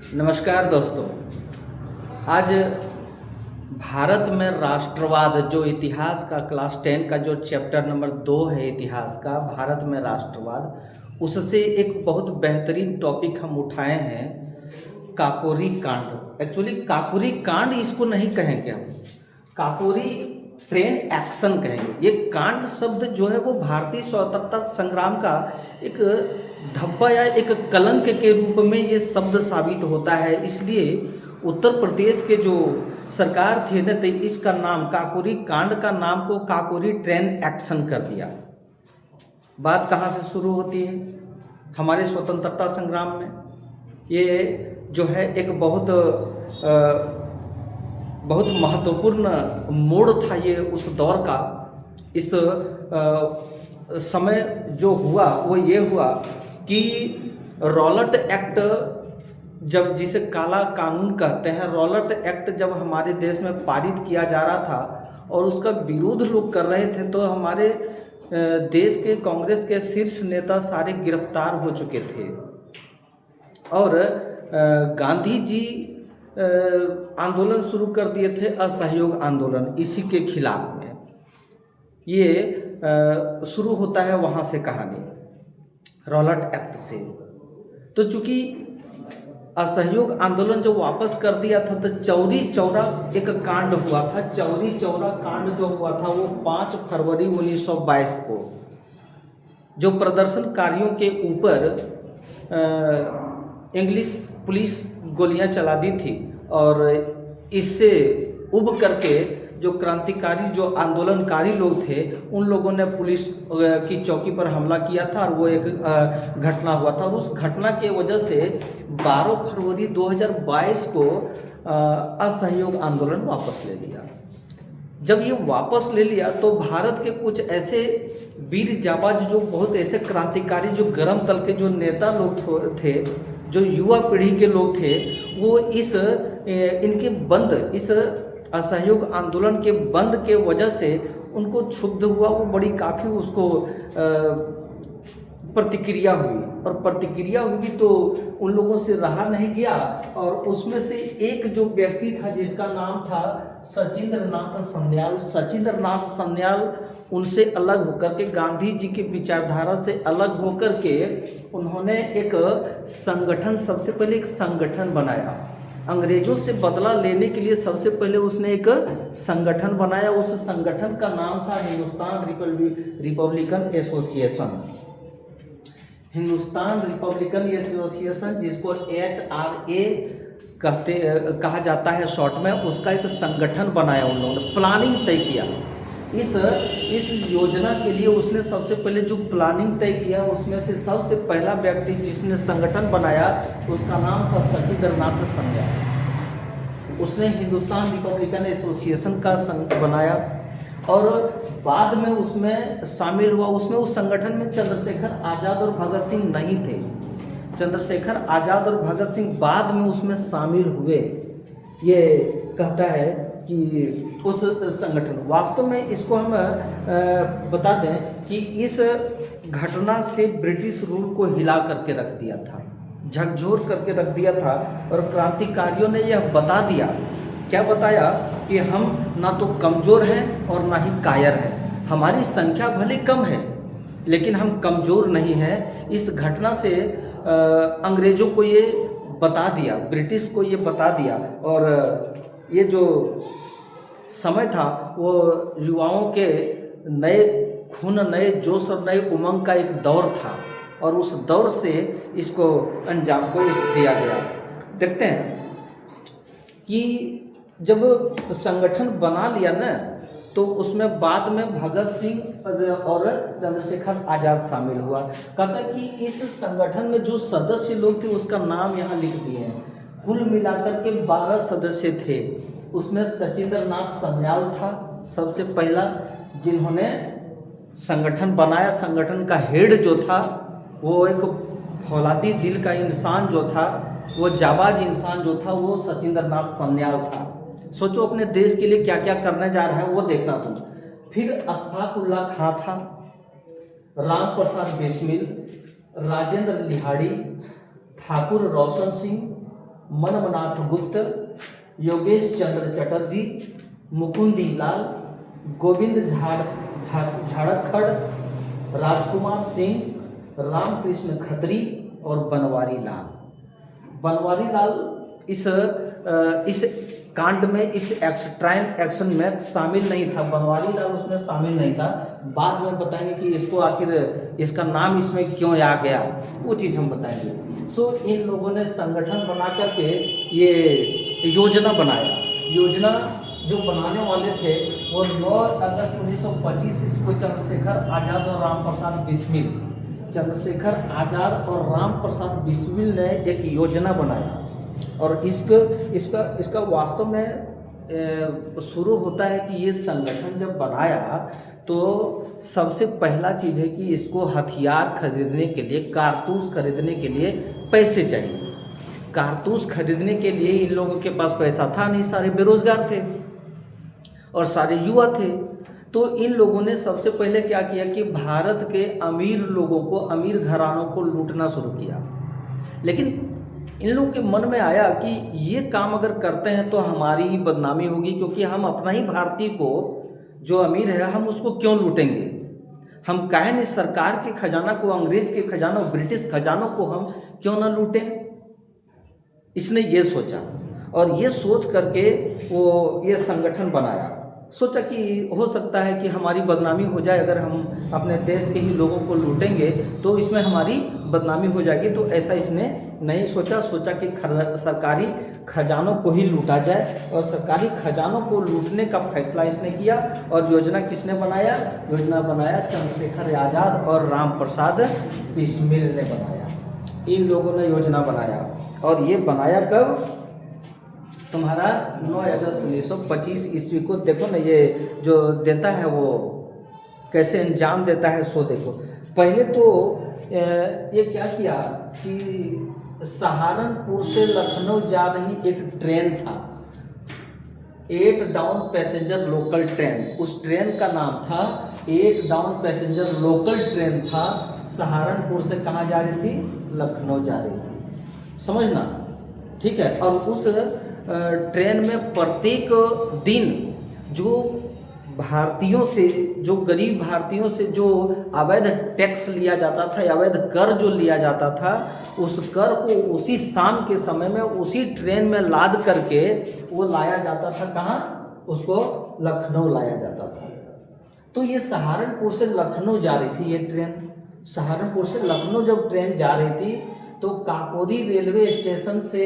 नमस्कार दोस्तों। आज भारत में राष्ट्रवाद जो इतिहास का क्लास 10 का जो चैप्टर नंबर 2 है इतिहास का, भारत में राष्ट्रवाद, उससे एक बहुत बेहतरीन टॉपिक हम उठाए हैं, काकोरी कांड। एक्चुअली काकोरी कांड इसको नहीं कहेंगे हम, काकोरी ट्रेन एक्शन कहेंगे। ये कांड शब्द जो है वो भारतीय स्वतंत्रता संग्राम का एक धब्बा या एक कलंक के रूप में ये शब्द साबित होता है। इसलिए उत्तर प्रदेश के जो सरकार थे न, तो इसका नाम काकोरी कांड का नाम को काकोरी ट्रेन एक्शन कर दिया। बात कहाँ से शुरू होती है? हमारे स्वतंत्रता संग्राम में ये जो है एक बहुत महत्वपूर्ण मोड़ था ये उस दौर का। इस समय जो हुआ वो ये हुआ कि रॉलट एक्ट, जब जिसे काला कानून कहते हैं, रॉलट एक्ट जब हमारे देश में पारित किया जा रहा था और उसका विरोध लोग कर रहे थे, तो हमारे देश के कांग्रेस के शीर्ष नेता सारे गिरफ्तार हो चुके थे और गांधी जी आंदोलन शुरू कर दिए थे, असहयोग आंदोलन, इसी के खिलाफ में। ये शुरू होता है वहाँ से कहानी, रॉलट एक्ट से। तो चूंकि असहयोग आंदोलन जो वापस कर दिया था, तो चौरी चौरा एक कांड हुआ था। चौरी चौरा कांड जो हुआ था वो 5 फरवरी 1922 को, जो प्रदर्शनकारियों के ऊपर इंग्लिश पुलिस गोलियां चला दी थी और इससे उब करके जो क्रांतिकारी जो आंदोलनकारी लोग थे उन लोगों ने पुलिस की चौकी पर हमला किया था और वो एक घटना हुआ था। और उस घटना के वजह से 12 फरवरी 2022 को असहयोग आंदोलन वापस ले लिया। जब ये वापस ले लिया तो भारत के कुछ ऐसे वीर जाबाज, जो बहुत ऐसे क्रांतिकारी, जो गर्म तल के जो नेता लोग थे, जो युवा पीढ़ी के लोग थे, वो इनके बंद, इस असहयोग आंदोलन के बंद के वजह से उनको क्षुब्ध हुआ। वो बड़ी काफ़ी उसको प्रतिक्रिया हुई और प्रतिक्रिया हुई तो उन लोगों से रहा नहीं गया। और उसमें से एक जो व्यक्ति था जिसका नाम था सचिंद्रनाथ सन्याल। सचिंद्रनाथ सन्याल उनसे अलग होकर के, गांधी जी की विचारधारा से अलग होकर के, उन्होंने एक संगठन, सबसे पहले एक संगठन बनाया। अंग्रेजों से बदला लेने के लिए सबसे पहले उसने एक संगठन बनाया। उस संगठन का नाम था Hindustan Republican association. Hindustan Republican association, जिसको HRA कहा जाता है शॉर्ट में, उसका एक संगठन बनाया। उन लोगों ने प्लानिंग तय किया। इस योजना के लिए उसने सबसे पहले जो प्लानिंग तय किया, उसमें से सबसे पहला व्यक्ति जिसने संगठन बनाया उसका नाम था सचिंद्रनाथ सन्याल। उसने हिंदुस्तान रिपब्लिकन एसोसिएशन का बनाया और बाद में उसमें शामिल हुआ। उसमें उस संगठन में चंद्रशेखर आज़ाद और भगत सिंह नहीं थे। चंद्रशेखर आज़ाद और भगत सिंह बाद में उसमें शामिल हुए। ये कहता है कि उस संगठन, वास्तव में इसको हम बता दें कि इस घटना से ब्रिटिश रूल को हिला करके रख दिया था, झकझोर करके रख दिया था। और क्रांतिकारियों ने यह बता दिया, क्या बताया, कि हम ना तो कमज़ोर हैं और ना ही कायर हैं। हमारी संख्या भले कम है लेकिन हम कमज़ोर नहीं हैं। इस घटना से अंग्रेज़ों को ये बता दिया, ब्रिटिश को ये बता दिया। और ये जो समय था वो युवाओं के नए खून, नए जोश और नए उमंग का एक दौर था और उस दौर से इसको अंजाम को दिया गया। देखते हैं कि जब संगठन बना लिया ना, तो उसमें बाद में भगत सिंह और चंद्रशेखर आज़ाद शामिल हुआ। कहता कि इस संगठन में जो सदस्य लोग थे उसका नाम यहाँ लिख दिए हैं। कुल मिलाकर के 12 सदस्य थे। उसमें सचिंद्रनाथ सन्याल था सबसे पहला, जिन्होंने संगठन बनाया। संगठन का हेड जो था वो एक फौलादी दिल का इंसान जो था, वो जाबाज इंसान जो था, वो सचिंद्रनाथ सन्याल था। सोचो अपने देश के लिए क्या क्या करने जा रहा है वो देखना तुम। फिर अशफाक उल्लाह खां था, राम प्रसाद बिस्मिल, राजेंद्र लिहाड़ी, ठाकुर रोशन सिंह, मनमनाथ गुप्त, योगेश चंद्र चटर्जी, मुकुंदी लाल, गोविंद झाड़खड़, राजकुमार सिंह, रामकृष्ण खत्री और बनवारी लाल। बनवारी लाल इस कांड में, इस एक्शन में शामिल नहीं था। बनवारी लाल उसमें शामिल नहीं था। बाद में बताएंगे कि इसको आखिर इसका नाम इसमें क्यों आ गया, वो चीज़ हम बताएंगे। सो इन लोगों ने संगठन बना करके ये योजना बनाया। योजना जो बनाने वाले थे वो 9 अगस्त 1925 इसको चंद्रशेखर आज़ाद और रामप्रसाद बिस्मिल, चंद्रशेखर आज़ाद और रामप्रसाद बिस्मिल ने एक योजना बनाया। और इसका वास्तव में शुरू होता है कि ये संगठन जब बनाया तो सबसे पहला चीज़ है कि इसको हथियार खरीदने के लिए, कारतूस खरीदने के लिए पैसे चाहिए। कारतूस खरीदने के लिए इन लोगों के पास पैसा था नहीं, सारे बेरोजगार थे और सारे युवा थे। तो इन लोगों ने सबसे पहले क्या किया कि भारत के अमीर लोगों को, अमीर घरानों को लूटना शुरू किया। लेकिन इन लोगों के मन में आया कि ये काम अगर करते हैं तो हमारी ही बदनामी होगी, क्योंकि हम अपना ही भारतीय को जो अमीर है हम उसको क्यों लूटेंगे। हम काहे नहीं सरकार के खजाना को, अंग्रेज के खजाना, ब्रिटिश खजानों को हम क्यों ना लूटें। इसने ये सोचा और ये सोच करके वो ये संगठन बनाया। सोचा कि हो सकता है कि हमारी बदनामी हो जाए, अगर हम अपने देश के ही लोगों को लूटेंगे तो इसमें हमारी बदनामी हो जाएगी। तो ऐसा इसने नहीं सोचा। सोचा कि सरकारी खजानों को ही लूटा जाए और सरकारी खजानों को लूटने का फैसला इसने किया। और योजना किसने बनाया? योजना बनाया चंद्रशेखर आज़ाद और रामप्रसाद बिस्मिल ने बनाया। इन लोगों ने योजना बनाया। और ये बनाया कब? तुम्हारा 9 अगस्त 1925 ईस्वी को। देखो ना ये जो देता है वो कैसे अंजाम देता है, सो देखो। पहले तो ये क्या किया कि सहारनपुर से लखनऊ जा रही एक ट्रेन था, 8 डाउन पैसेंजर लोकल ट्रेन। उस ट्रेन का नाम था 8 डाउन पैसेंजर लोकल ट्रेन था। सहारनपुर से कहाँ जा रही थी? लखनऊ जा रही थी, समझना, ठीक है। और उस ट्रेन में प्रत्येक दिन जो भारतीयों से, जो गरीब भारतीयों से जो अवैध टैक्स लिया जाता था, अवैध कर जो लिया जाता था, उस कर को उसी शाम के समय में उसी ट्रेन में लाद करके वो लाया जाता था। कहाँ? उसको लखनऊ लाया जाता था। तो ये सहारनपुर से लखनऊ जा रही थी ये ट्रेन। सहारनपुर से लखनऊ जब ट्रेन जा रही थी तो काकोरी रेलवे स्टेशन से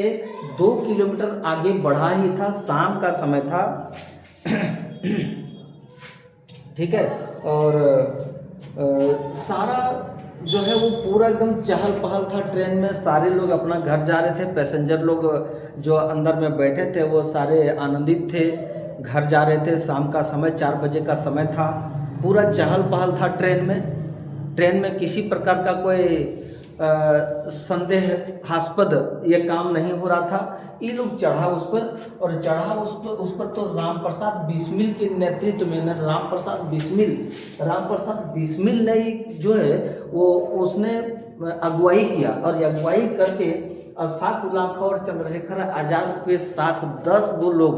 2 किलोमीटर आगे बढ़ा ही था, शाम का समय था, ठीक है। और सारा जो है वो पूरा एकदम चहल पहल था ट्रेन में। सारे लोग अपना घर जा रहे थे, पैसेंजर लोग जो अंदर में बैठे थे वो सारे आनंदित थे, घर जा रहे थे। शाम का समय, 4 बजे का समय था, पूरा चहल पहल था ट्रेन में। ट्रेन में किसी प्रकार का कोई संदेहास्पद ये काम नहीं हो रहा था। ये लोग चढ़ा उस पर, और चढ़ा उस पर तो रामप्रसाद बिस्मिल के नेतृत्व में, रामप्रसाद बिस्मिल ने जो है वो उसने अगुवाई किया। और अगुवाई करके अशफाक उल्लाह खां और चंद्रशेखर आज़ाद के साथ 10 गो लोग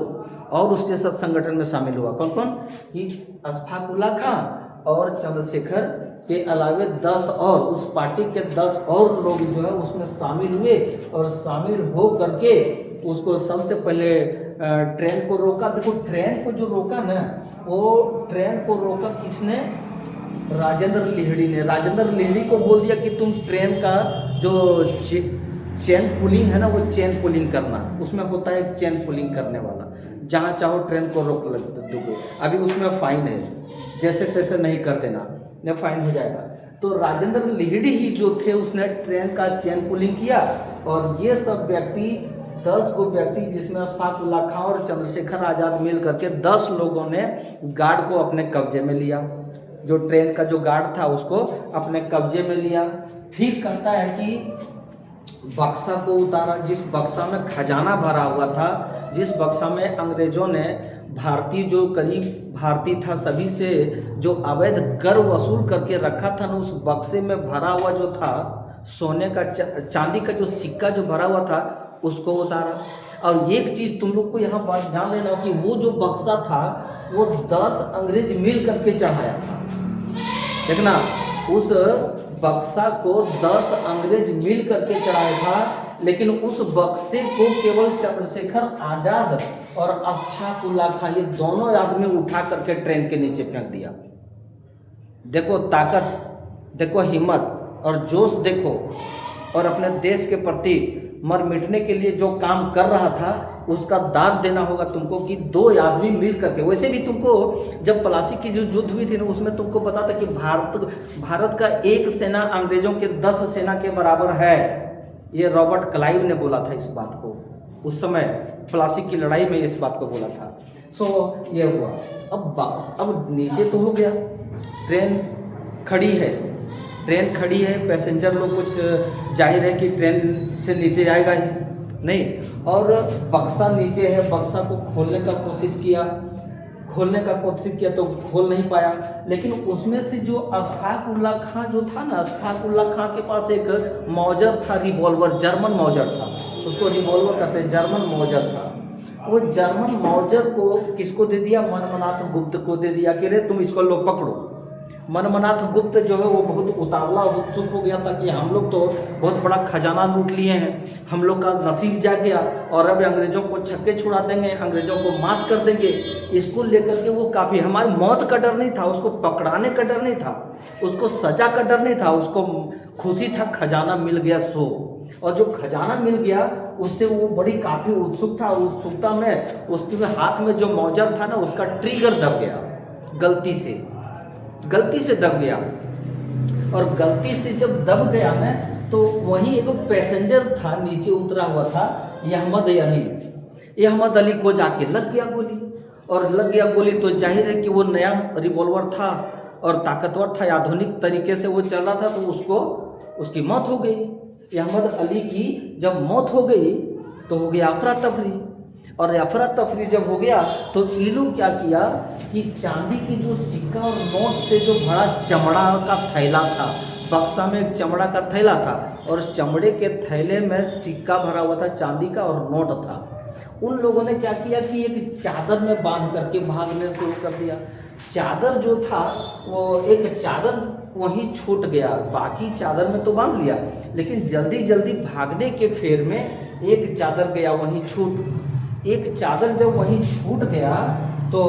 और उसके साथ संगठन में शामिल हुआ। कौन कौन? कि अशफाक उल्लाह खां और चंद्रशेखर के अलावे 10 और, उस पार्टी के 10 और लोग जो है उसमें शामिल हुए। और शामिल हो करके उसको सबसे पहले ट्रेन को रोका। देखो ट्रेन को जो रोका ना, वो ट्रेन को रोका किसने? राजेंद्र लिहड़ी ने। राजेंद्र लिहड़ी को बोल दिया कि तुम ट्रेन का जो चेन पुलिंग है ना, वो चेन पुलिंग करना। उसमें होता है एक चेन पुलिंग करने वाला, जहाँ चाहो ट्रेन को रोक दोगे। अभी उसमें फाइन है, जैसे तैसे नहीं कर देना, न फाइन हो जाएगा। तो राजेंद्र लिहड़ी ही जो थे उसने ट्रेन का चेन पुलिंग किया। और ये सब व्यक्ति, 10 गो व्यक्ति, जिसमें अशफाक उल्लाह खां और चंद्रशेखर आज़ाद मिल करके 10 लोगों ने गार्ड को अपने कब्जे में लिया। जो ट्रेन का जो गार्ड था उसको अपने कब्जे में लिया। फिर कहता है कि बक्सा को उतारा, जिस बक्सा में खजाना भरा हुआ था, जिस बक्सा में अंग्रेजों ने भारतीय, जो करीब भारतीय था, सभी से जो अवैध कर वसूल करके रखा था ना, उस बक्से में भरा हुआ जो था सोने का, चांदी का जो सिक्का जो भरा हुआ था, उसको उतारा। और एक चीज़ तुम लोग को यहाँ बात ध्यान लेना कि वो जो बक्सा था वो 10 अंग्रेज मिल करके चढ़ाया था। देखना, उस बक्सा को 10 अंग्रेज मिल करके चढ़ाया था, लेकिन उस बक्से को केवल चंद्रशेखर आजाद और अशफाक उल्लाह खां ये दोनों आदमी उठा करके ट्रेन के नीचे फेंक दिया। देखो ताकत, देखो हिम्मत और जोश देखो, और अपने देश के प्रति मर मिटने के लिए जो काम कर रहा था उसका दाद देना होगा तुमको कि 2 आदमी मिल करके। वैसे भी तुमको जब प्लासी की जो युद्ध हुई थी ना उसमें तुमको पता था कि भारत का एक सेना अंग्रेजों के 10 सेना के बराबर है। ये रॉबर्ट क्लाइव ने बोला था इस बात को, उस समय प्लासी की लड़ाई में इस बात को बोला था। ये हुआ। अब नीचे तो हो गया, ट्रेन खड़ी है, पैसेंजर लोग कुछ जाहिर है कि ट्रेन से नीचे जाएगा ही नहीं, और बक्सा नीचे है। बक्सा को खोलने का कोशिश किया तो खोल नहीं पाया। लेकिन उसमें से जो अशफाक उल्लाह खां जो था ना, अशफाक उल्लाह खां के पास एक मौजर था, रिवॉल्वर, जर्मन मौजर था, उसको रिवॉल्वर कहते हैं, जर्मन मौजर था। वो जर्मन मौजर को किसको दे दिया? मनमनाथ गुप्त को दे दिया कि रे तुम इसको लो पकड़ो। मनमनाथ गुप्त जो है वो बहुत उतावला उत्सुक हो गया था कि हम लोग तो बहुत बड़ा खजाना लूट लिए हैं, हम लोग का नसीब जा गया और अब अंग्रेजों को छक्के छुड़ा देंगे, अंग्रेजों को मात कर देंगे। इसको लेकर के वो काफ़ी, हमारी मौत का डर नहीं था, उसको पकड़ाने का डर नहीं था, उसको सजा का डर नहीं था, उसको खुशी था खजाना मिल गया सो। और जो खजाना मिल गया उससे वो बड़ी काफ़ी उत्सुक था। उत्सुकता में उसके हाथ में जो मौजर था ना उसका ट्रिगर दब गया, गलती से दब गया। और गलती से जब दब गया ना तो वहीं एक पैसेंजर था नीचे उतरा हुआ था, अहमद अली को जाके लग गया गोली। तो जाहिर है कि वो नया रिवॉल्वर था और ताकतवर था, आधुनिक तरीके से वो चल रहा था, तो उसकी मौत हो गई। अहमद अली की जब मौत हो गई तो हो गया अफरा तफरी। और अफरा तफरी जब हो गया तो ये लोग क्या किया कि चांदी की जो सिक्का और नोट से जो भरा चमड़ा का थैला था, बक्सा में एक चमड़ा का थैला था और उस चमड़े के थैले में सिक्का भरा हुआ था चांदी का और नोट था। उन लोगों ने क्या किया कि एक चादर में बांध करके भागने शुरू कर दिया। चादर जो था वो एक चादर वहीं छूट गया, बाकी चादर में तो बांध लिया, लेकिन जल्दी जल्दी भागने के फेर में एक चादर गया वहीं छूट। एक चादर जब वहीं छूट गया तो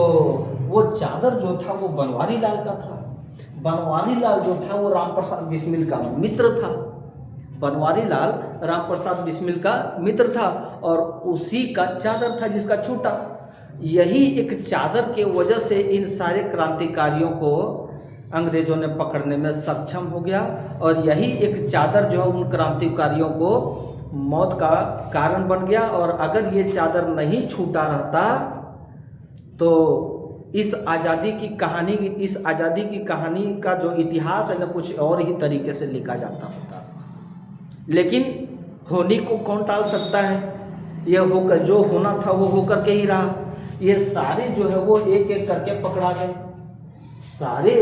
वो चादर जो था वो बनवारी लाल का था। बनवारी लाल जो था वो राम प्रसाद बिस्मिल का मित्र था। बनवारी लाल राम प्रसाद बिस्मिल का मित्र था और उसी का चादर था जिसका छूटा। यही एक चादर के वजह से इन सारे क्रांतिकारियों को अंग्रेजों ने पकड़ने में सक्षम हो गया और यही एक चादर जो है उन क्रांतिकारियों को मौत का कारण बन गया। और अगर ये चादर नहीं छूटा रहता तो इस आज़ादी की कहानी का जो इतिहास है ना कुछ और ही तरीके से लिखा जाता होता। लेकिन होने को कौन टाल सकता है? यह होकर जो होना था वो होकर के ही रहा। ये सारे जो है वो एक एक करके पकड़ा गए, सारे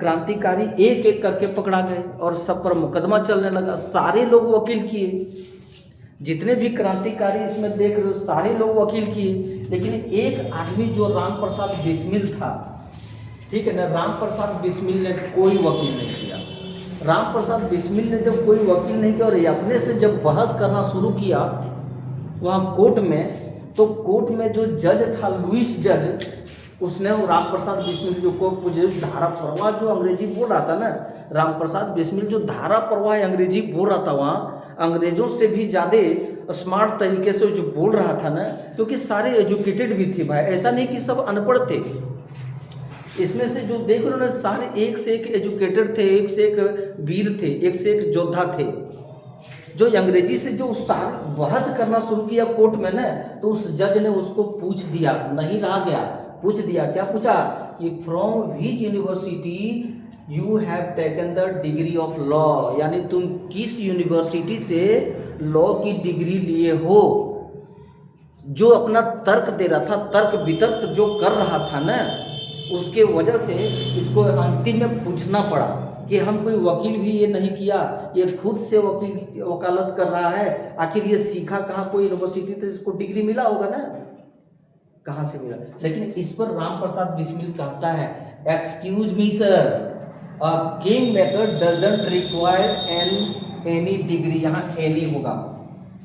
क्रांतिकारी एक एक करके पकड़ा गए और सब पर मुकदमा चलने लगा। सारे लोग वकील किए, जितने भी क्रांतिकारी इसमें देख रहे हो सारे लोग वकील किए, लेकिन एक आदमी जो राम प्रसाद बिस्मिल था, ठीक है ना, राम प्रसाद बिस्मिल ने कोई वकील नहीं किया। राम प्रसाद बिस्मिल ने जब कोई वकील नहीं किया और अपने से जब बहस करना शुरू किया वहाँ कोर्ट में, तो कोर्ट में जो जज था लुइस जज, उसने राम प्रसाद बिस्मिल जो को धारा प्रवाह जो अंग्रेजी बोल रहा था ना, राम प्रसाद बिस्मिल जो धारा प्रवाह अंग्रेजी बोल रहा था वहाँ अंग्रेजों से भी ज़्यादा स्मार्ट तरीके से जो बोल रहा था ना, क्योंकि सारे एजुकेटेड भी थे भाई, ऐसा नहीं कि सब अनपढ़ थे। इसमें से जो देख रहे हो ना सारे एक से एक एजुकेटेड थे, एक से एक वीर थे, एक से एक योद्धा थे। जो अंग्रेजी से जो सारे बहस करना शुरू किया कोर्ट में ना, तो उस जज ने उसको पूछ दिया, नहीं रहा गया, पूछ दिया। क्या पूछा कि from which university you have taken the degree of law, यानी तुम किस यूनिवर्सिटी से लॉ की डिग्री लिए हो। जो अपना तर्क दे रहा था, तर्क वितर्क जो कर रहा था ना, उसके वजह से इसको अंतिम में पूछना पड़ा कि हम कोई वकील भी ये नहीं किया, ये खुद से वकील वकालत कर रहा है। आखिर ये सीखा कहाँ, कोई यूनिवर्सिटी तो इसको डिग्री मिला होगा ना, कहाँ से मिला। लेकिन इस पर राम प्रसाद बिस्मिल कहता है, excuse me sir, a king maker doesn't require any degree. यहाँ एनी होगा,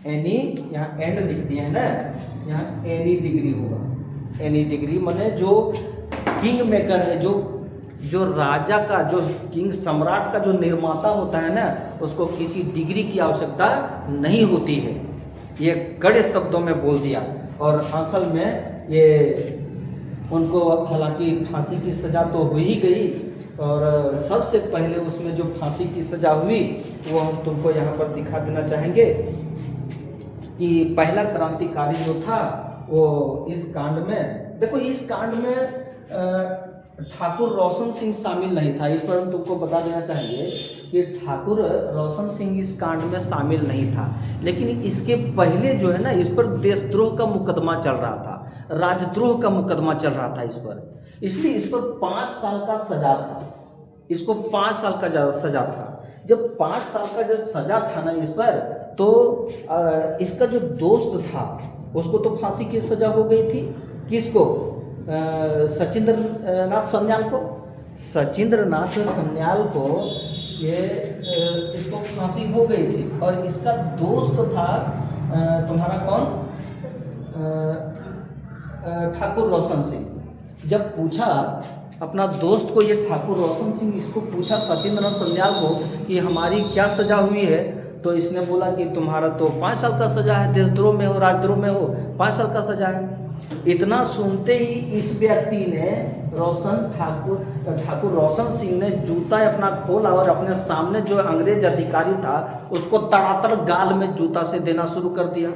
एनी यहाँ एंड लिख दिया है ना, यहाँ एनी डिग्री होगा। एनी डिग्री माने जो किंग मेकर है, जो राजा का, जो किंग सम्राट का जो निर्माता होता है ना, उसको किसी डिग्री की आवश्यकता नहीं होती है। ये कड़े शब्दों में बोल दिया। और असल में ये उनको हालांकि फांसी की सज़ा तो हो ही गई, और सबसे पहले उसमें जो फांसी की सज़ा हुई वो हम तुमको यहाँ पर दिखा देना चाहेंगे कि पहला क्रांतिकारी जो था वो इस कांड में, देखो इस कांड में ठाकुर रोशन सिंह शामिल नहीं था। इस पर हम तुमको बता देना चाहिए कि ठाकुर रोशन सिंह इस कांड में शामिल नहीं था। लेकिन इसके पहले जो है ना, इस पर देशद्रोह का मुकदमा चल रहा था, राजद्रोह का मुकदमा चल रहा था इस पर, इसलिए इस पर 5 साल का सजा था। इसको 5 साल का सजा था। जब 5 साल का जब सजा था ना इस पर, तो इसका जो दोस्त था उसको तो फांसी की सजा हो गई थी। किसको? सचिंद्र नाथ सन्याल को। सचिंद्र नाथ सन्याल को ये इसको फांसी हो गई थी। और इसका दोस्त था तुम्हारा कौन, ठाकुर रोशन सिंह। जब पूछा अपना दोस्त को, ये ठाकुर रोशन सिंह, इसको पूछा सचिंद्र नाथ सन्याल को कि हमारी क्या सजा हुई है, तो इसने बोला कि तुम्हारा तो 5 साल का सजा है, देशद्रोह में हो, राजद्रोह में हो, 5 साल का सजा है। इतना सुनते ही इस व्यक्ति ने, ठाकुर रोशन सिंह ने जूता अपना खोला और अपने सामने जो अंग्रेज अधिकारी था उसको तड़ातड़ गाल में जूता से देना शुरू कर दिया।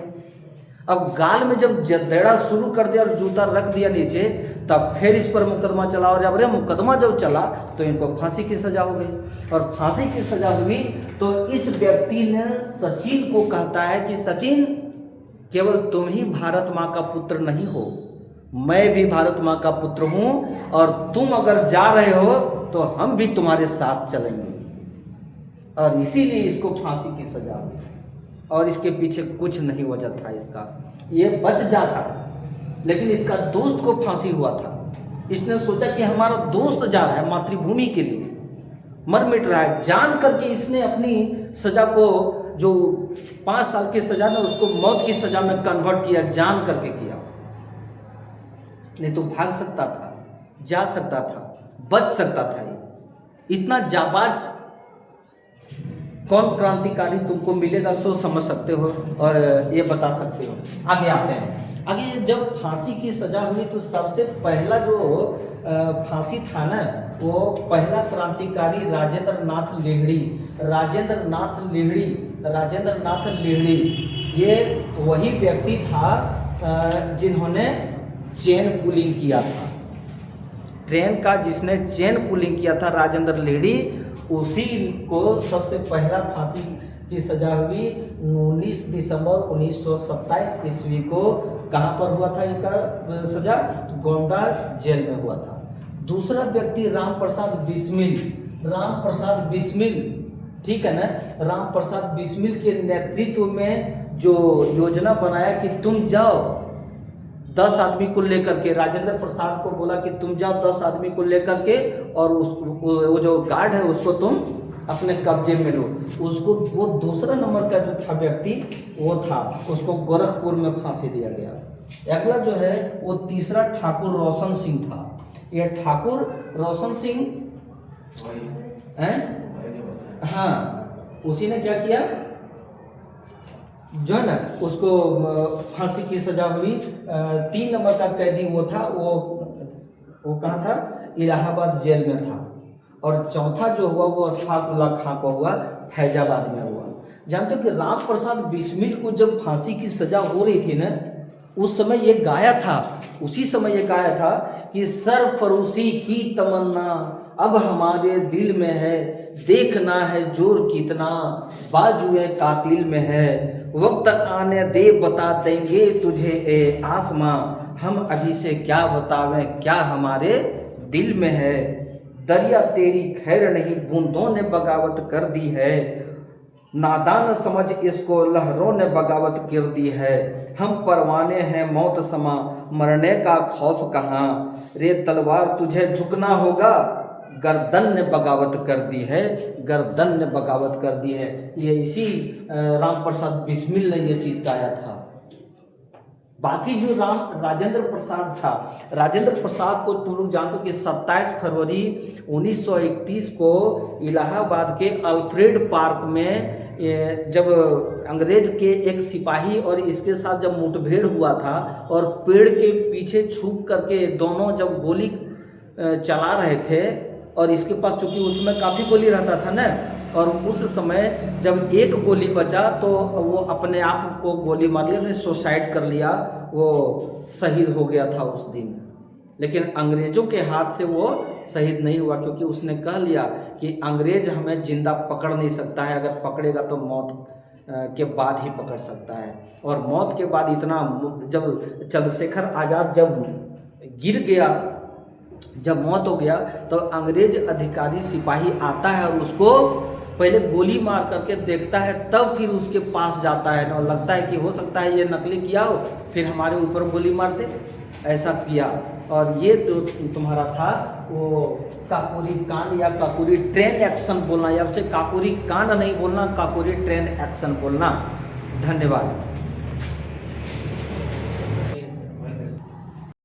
अब गाल में जब देना शुरू कर दिया और जूता रख दिया नीचे, तब फिर इस पर मुकदमा चला। और जब मुकदमा जब चला तो इनको फांसी की सजा हो गई। और फांसी की सजा हुई तो इस व्यक्ति ने सचिन को कहता है कि सचिन, केवल तुम ही भारत माँ का पुत्र नहीं हो, मैं भी भारत माँ का पुत्र हूँ, और तुम अगर जा रहे हो तो हम भी तुम्हारे साथ चलेंगे। और इसीलिए इसको फांसी की सजा हुई। और इसके पीछे कुछ नहीं वजह था इसका, ये बच जाता, लेकिन इसका दोस्त को फांसी हुआ था। इसने सोचा कि हमारा दोस्त जा रहा है मातृभूमि के लिए, मर मिट रहा है, जान करके इसने अपनी सजा को, जो 5 साल की सजा ने उसको मौत की सजा में कन्वर्ट किया, जान करके किया। नहीं तो भाग सकता था, जा सकता था, बच सकता था। इतना जाबाज कौन क्रांतिकारी तुमको मिलेगा, सो समझ सकते हो और ये बता सकते हो। आगे आते हैं। आगे जब फांसी की सजा हुई तो सबसे पहला जो फांसी था ना, वो पहला क्रांतिकारी राजेंद्र नाथ लेहड़ी, ये वही व्यक्ति था जिन्होंने चेन पुलिंग किया था। ट्रेन का जिसने चेन पुलिंग किया था, राजेंद्र लेहड़ी, उसी को सबसे पहला फांसी की सजा हुई 19 दिसंबर 1927 ईस्वी को। कहाँ पर हुआ था इनका सजा? गोंडा जेल में हुआ था। दूसरा व्यक्ति राम प्रसाद बिस्मिल, ठीक है ना, राम प्रसाद बिस्मिल के नेतृत्व में जो योजना बनाया कि तुम जाओ 10 आदमी को लेकर के, राजेंद्र प्रसाद को बोला कि तुम जाओ 10 आदमी को लेकर के, और वो जो गार्ड है उसको तुम अपने कब्जे में लो। उसको, वो दूसरा नंबर का जो था व्यक्ति, वो था, उसको गोरखपुर में फांसी दिया गया। अगला जो है वो तीसरा ठाकुर रोशन सिंह था। यह ठाकुर रोशन सिंह हैं, हाँ, उसी ने क्या किया जो है ना, उसको फांसी की सजा हुई। 3 नंबर का कैदी वो था, वो कहाँ था? इलाहाबाद जेल में था। और चौथा जो हुआ वो अशफाक उल्ला खां को हुआ, फैजाबाद में हुआ। जानते हो कि राम प्रसाद बिस्मिल को जब फांसी की सजा हो रही थी ना, उस समय ये गाया था, उसी समय ये गाया था कि सरफरोशी की तमन्ना अब हमारे दिल में है, देखना है जोर कितना बाजुए कातिल में है, वक्त आने दे बता देंगे तुझे ए आसमां, हम अभी से क्या बतावें क्या हमारे दिल में है, दरिया तेरी खैर नहीं, बूंदों ने बगावत कर दी है। नादान समझ इसको, लहरों ने बगावत कर दी है। हम परवाने हैं मौत समा, मरने का खौफ कहाँ। रे तलवार तुझे झुकना होगा, गर्दन ने बगावत कर दी है, गर्दन ने बगावत कर दी है। ये इसी राम प्रसाद बिस्मिल ने ये चीज़ गाया था। बाकी जो राजेंद्र प्रसाद था, राजेंद्र प्रसाद को तुम लोग जानते हो कि 27 फरवरी 1931 को इलाहाबाद के अल्फ्रेड पार्क में जब अंग्रेज के एक सिपाही और इसके साथ जब मुठभेड़ हुआ था और पेड़ के पीछे छुप करके दोनों जब गोली चला रहे थे, और इसके पास चूंकि उसमें काफ़ी गोली रहता था ना, और उस समय जब एक गोली बचा तो वो अपने आप को गोली मार लिया, उसने सुसाइड कर लिया, वो शहीद हो गया था उस दिन। लेकिन अंग्रेज़ों के हाथ से वो शहीद नहीं हुआ, क्योंकि उसने कह लिया कि अंग्रेज हमें जिंदा पकड़ नहीं सकता है, अगर पकड़ेगा तो मौत के बाद ही पकड़ सकता है। और मौत के बाद इतना, जब चंद्रशेखर आज़ाद जब गिर गया, जब मौत हो गया, तो अंग्रेज अधिकारी सिपाही आता है और उसको पहले गोली मार करके देखता है, तब फिर उसके पास जाता है ना, लगता है कि हो सकता है ये नकली किया हो, फिर हमारे ऊपर गोली मार दे। ऐसा किया। और ये तो तुम्हारा था वो काकोरी कांड या काकोरी ट्रेन एक्शन बोलना, या से काकोरी कांड नहीं बोलना, काकोरी ट्रेन एक्शन बोलना। धन्यवाद।